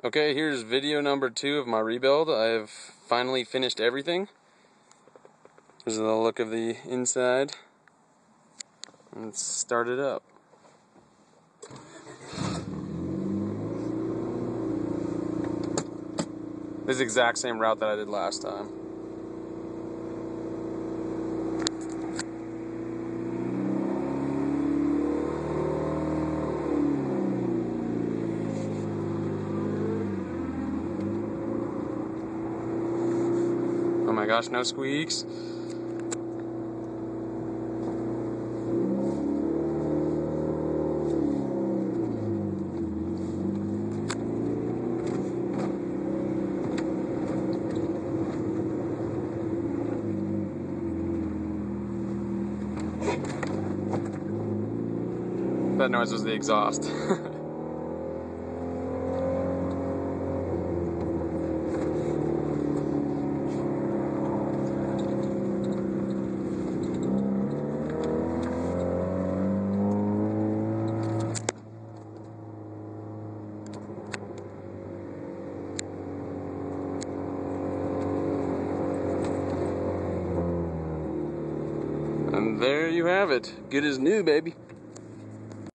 Okay, here's video number 2 of my rebuild. I've finally finished everything. This is the look of the inside. Let's start it up. This is the exact same route that I did last time. Oh my gosh, no squeaks. That noise was the exhaust. And there you have it. Good as new, baby.